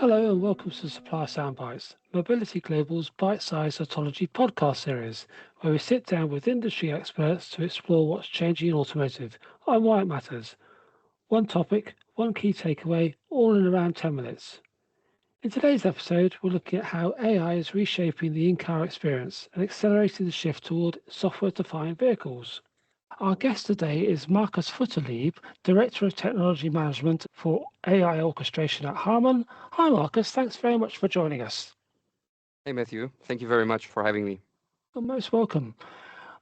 Hello and welcome to Supplier Soundbytes, Mobility Global's bite-sized Autology podcast series, where we sit down with industry experts to explore what's changing in automotive and why it matters. One topic, one key takeaway, all in around 10 minutes. In today's episode, we're looking at how AI is reshaping the in-car experience and accelerating the shift toward software-defined vehicles. Our guest today is Marcus Futterlieb, Director of Technology Management for AI Orchestration at HARMAN. Hi, Marcus. Thanks very much for joining us. Hey, Matthew. Thank you very much for having me. You're most welcome.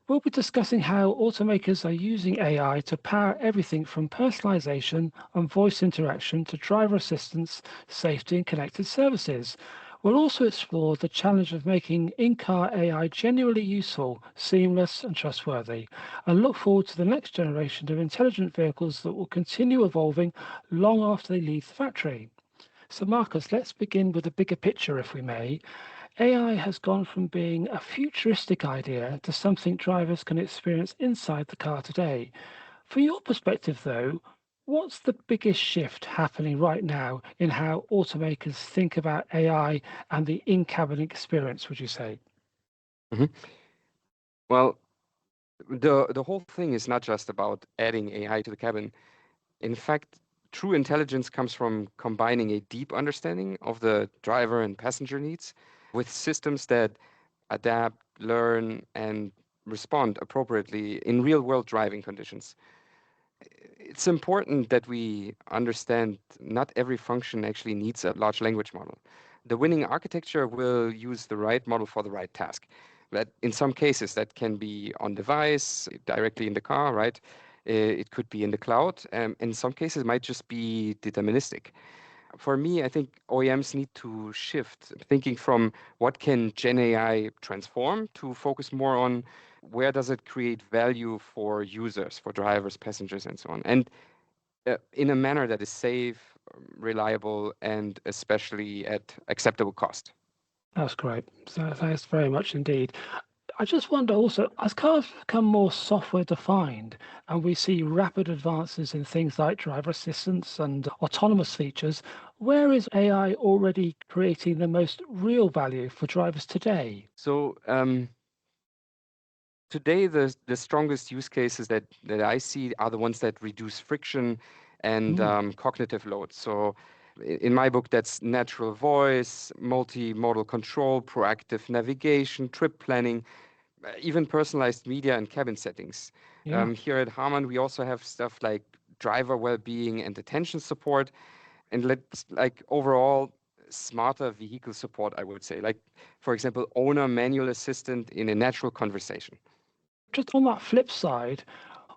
We'll be discussing how automakers are using AI to power everything from personalization and voice interaction to driver assistance, safety, and connected services. We'll also explore the challenge of making in-car AI genuinely useful, seamless, and trustworthy, and look forward to the next generation of intelligent vehicles that will continue evolving long after they leave the factory. So, Marcus, let's begin with the bigger picture, if we may. AI has gone from being a futuristic idea to something drivers can experience inside the car today. From your perspective, though, what's the biggest shift happening right now in how automakers think about AI and the in-cabin experience, would you say? Mhm. Well, the whole thing is not just about adding AI to the cabin. In fact, true intelligence comes from combining a deep understanding of the driver and passenger needs with systems that adapt, learn, and respond appropriately in real-world driving conditions. It's important that we understand not every function actually needs a large language model. The winning architecture will use the right model for the right task. But in some cases, that can be on device, directly in the car, right? It could be in the cloud. In some cases, it might just be deterministic. For me, I think OEMs need to shift thinking from what can Gen AI transform to focus more on where does it create value for users, for drivers, passengers, and so on. And in a manner that is safe, reliable, and especially at acceptable cost. That's great. So thanks very much indeed. I just wonder also, as cars become more software defined and we see rapid advances in things like driver assistance and autonomous features, where is AI already creating the most real value for drivers today? So today, the strongest use cases that I see are the ones that reduce friction and Mm, cognitive load. So in my book, that's natural voice, multimodal control, proactive navigation, trip planning, even personalized media and cabin settings. yeah, Here at Harman, we also have stuff like driver well-being and attention support, and let's like overall smarter vehicle support, I would say. Like, for example, owner manual assistant in a natural conversation. just on that flip side,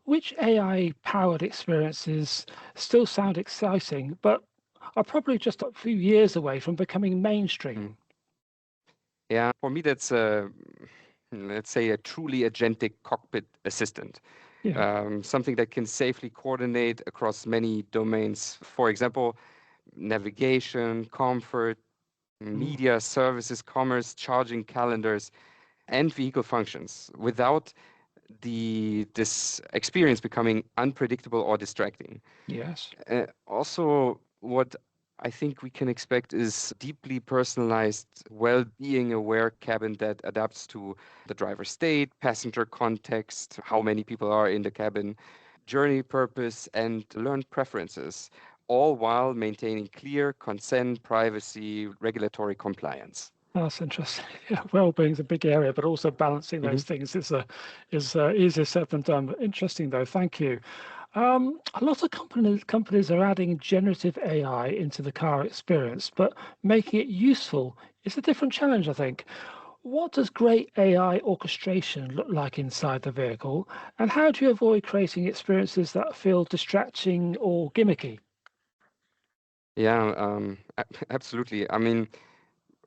which AI powered experiences still sound exciting, but are probably just a few years away from becoming Mm. mainstream? Yeah, for me, that's let's say a truly agentic cockpit assistant. Yeah. Something that can safely coordinate across many domains. For example, navigation, comfort, Mm. media, services, commerce, charging calendars, and vehicle functions without this experience becoming unpredictable or distracting. Yes. Also, what I think we can expect is deeply personalized, well-being aware cabin that adapts to the driver's state, passenger context, how many people are in the cabin, journey purpose, and learned preferences, all while maintaining clear consent, privacy, regulatory compliance. That's interesting. Yeah, well-being is a big area, but also balancing those Mhm. things is easier said than done. But interesting though. Thank you. A lot of companies are adding generative AI into the car experience, but making it useful is a different challenge, I think. What does great AI orchestration look like inside the vehicle, and how do you avoid creating experiences that feel distracting or gimmicky? Yeah, absolutely. I mean,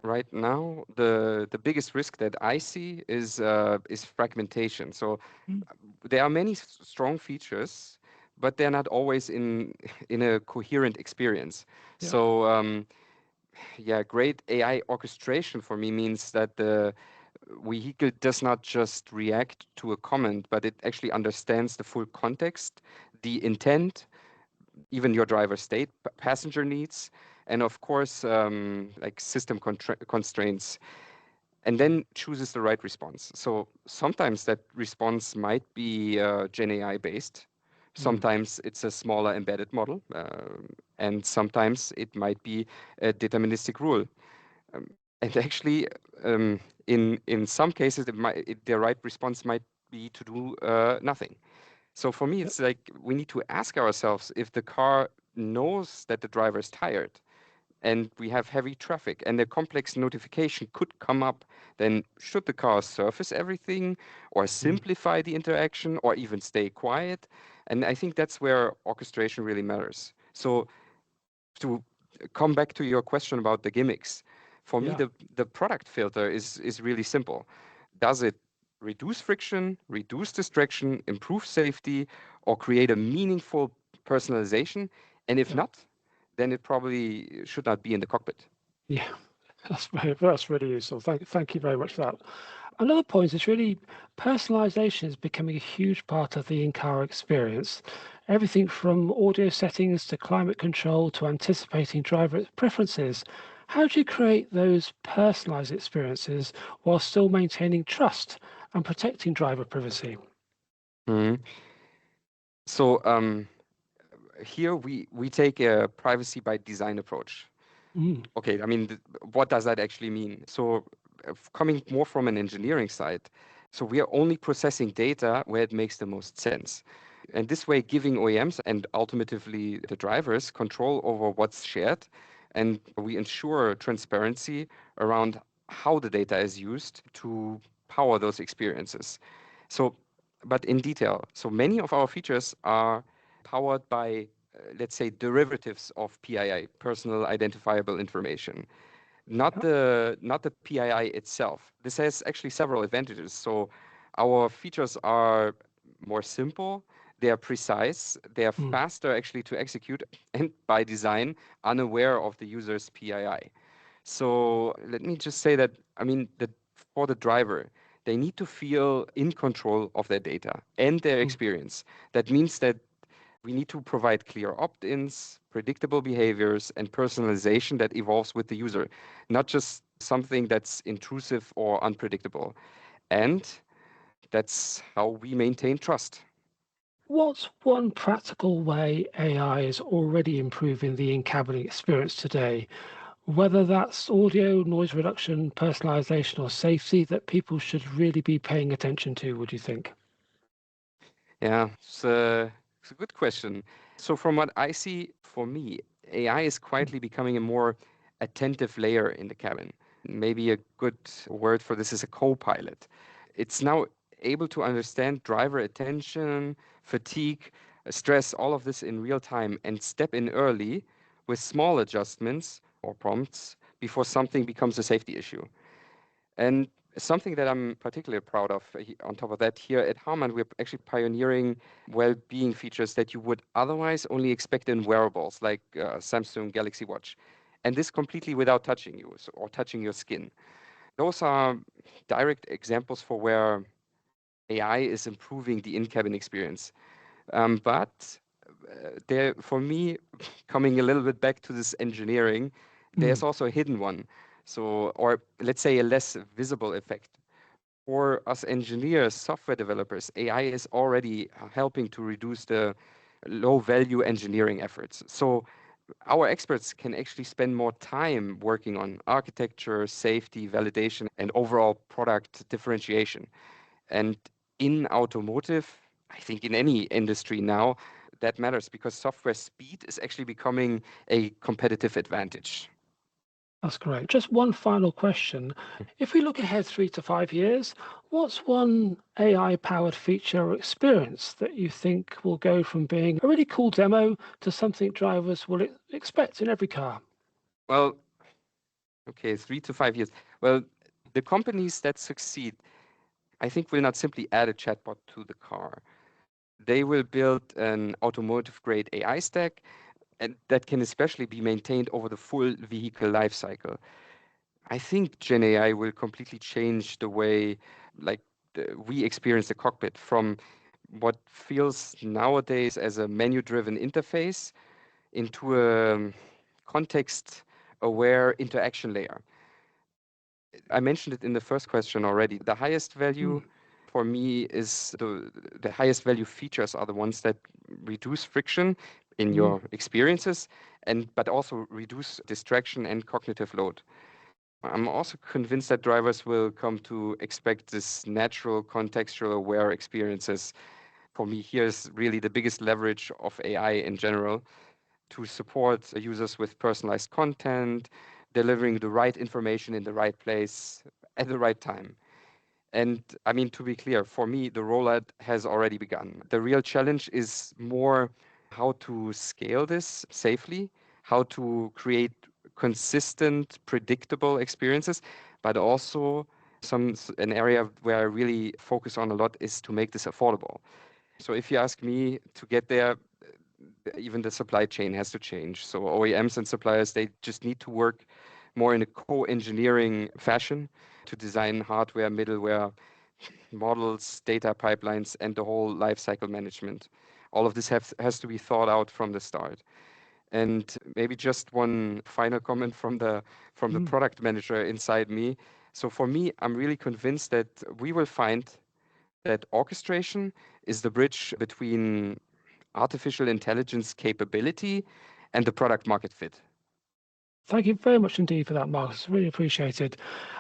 right now, the biggest risk that I see is fragmentation. So Mm, there are many strong features, but they're not always in in a coherent experience. yeah. So yeah, great AI orchestration for me means that the vehicle does not just react to a comment, but it actually understands the full context, the intent, even your driver state, passenger needs, and of course, like system constraints, and then chooses the right response. So sometimes that response might be Gen AI based. Mm. Sometimes it's a smaller embedded model, and sometimes it might be a deterministic rule. Um, and actually, in some cases, the right response might be to do nothing. So for me, Yep. it's like we need to ask ourselves if the car knows that the driver is tired and we have heavy traffic and a complex notification could come up, then should the car surface everything or Mm. simplify the interaction or even stay quiet? And I think that's where orchestration really matters. So to come back to your question about the gimmicks, for me, Yeah. the product filter is really simple. Does it reduce friction, reduce distraction, improve safety, or create a meaningful personalization? And if Yeah. not, then it probably should not be in the cockpit. Yeah. That's really useful. Thank you very much for that. Another point is really personalization is becoming a huge part of the in-car experience. Everything from audio settings to climate control to anticipating driver preferences. How do you create those personalized experiences while still maintaining trust and protecting driver privacy? Mhm. So here we take a privacy by design approach. Mm. Okay, I mean, what does that actually mean? So, coming more from an engineering side, so we are only processing data where it makes the most sense. And this way, giving OEMs and ultimately the drivers control over what's shared. And we ensure transparency around how the data is used to power those experiences. So, but in detail, so many of our features are powered by, let's say, derivatives of PII, personal identifiable information, Yeah. not the PII itself. This has actually several advantages. So our features are more simple, they are precise, they are Mm. faster actually to execute, and by design, unaware of the user's PII. So let me just say that, I mean, that for the driver, they need to feel in control of their data and their Mm. experience. That means that we need to provide clear opt-ins, predictable behaviors, and personalization that evolves with the user, not just something that's intrusive or unpredictable. And that's how we maintain trust. What's one practical way AI is already improving the in-cabin experience today? Whether that's audio, noise reduction, personalization, or safety that people should really be paying attention to, would you think? Yeah, it's a good question. So, from what I see, for me, AI is Mm. quietly becoming a more attentive layer in the cabin. Maybe a good word for this is a co-pilot. It's now able to understand driver attention, fatigue, stress, all of this in real time and step in early with small adjustments or prompts before something becomes a safety issue. And something that I'm particularly proud of, on top of that, here at Harman, we're actually pioneering well-being features that you would otherwise only expect in wearables like Samsung Galaxy Watch. And this completely without touching you or touching your skin. Those are direct examples for where AI is improving the in-cabin experience. But there, for me, coming a little bit back to this engineering, there's Mm. also a hidden one. So, or let's say a less visible effect. For us engineers, software developers, AI is already helping to reduce the low value engineering efforts. So our experts can actually spend more time working on architecture, safety, validation, and overall product differentiation. And in automotive, I think in any industry now, that matters because software speed is actually becoming a competitive advantage. That's great. Just one final question. If we look ahead 3 to 5 years, what's one AI-powered feature or experience that you think will go from being a really cool demo to something drivers will expect in every car? Well, okay, 3 to 5 years. Well, the companies that succeed, I think, will not simply add a chatbot to the car. They will build an automotive grade AI stack and that can especially be maintained over the full vehicle life cycle. I think Gen AI will completely change the way like we experience the cockpit from what feels nowadays as a menu driven interface into a context aware interaction layer. I mentioned it in the first question already. The highest value for me is the highest value features are the ones that reduce friction in Mm. your experiences but also reduce distraction and cognitive load. I'm also convinced that drivers will come to expect this natural, contextual aware experiences. For me, here's really the biggest leverage of AI in general to support users with personalized content, delivering the right information in the right place at the right time. And I mean, to be clear, for me, the rollout has already begun. The real challenge is more how to scale this safely, how to create consistent, predictable experiences, but also an area where I really focus on a lot is to make this affordable. So if you ask me to get there, even the supply chain has to change. So OEMs and suppliers, they just need to work more in a co-engineering fashion to design hardware, middleware, models, data pipelines, and the whole lifecycle management. All of this has to be thought out from the start. And maybe just one final comment from the product manager inside me. So for me, I'm really convinced that we will find that orchestration is the bridge between artificial intelligence capability and the product market fit. Thank you very much indeed for that, Marcus. Really appreciated.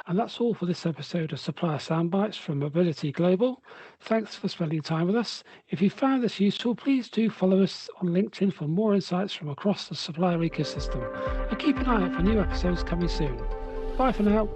And that's all for this episode of Supplier Soundbytes from Mobility Global. Thanks for spending time with us. If you found this useful, please do follow us on LinkedIn for more insights from across the supplier ecosystem. And keep an eye out for new episodes coming soon. Bye for now.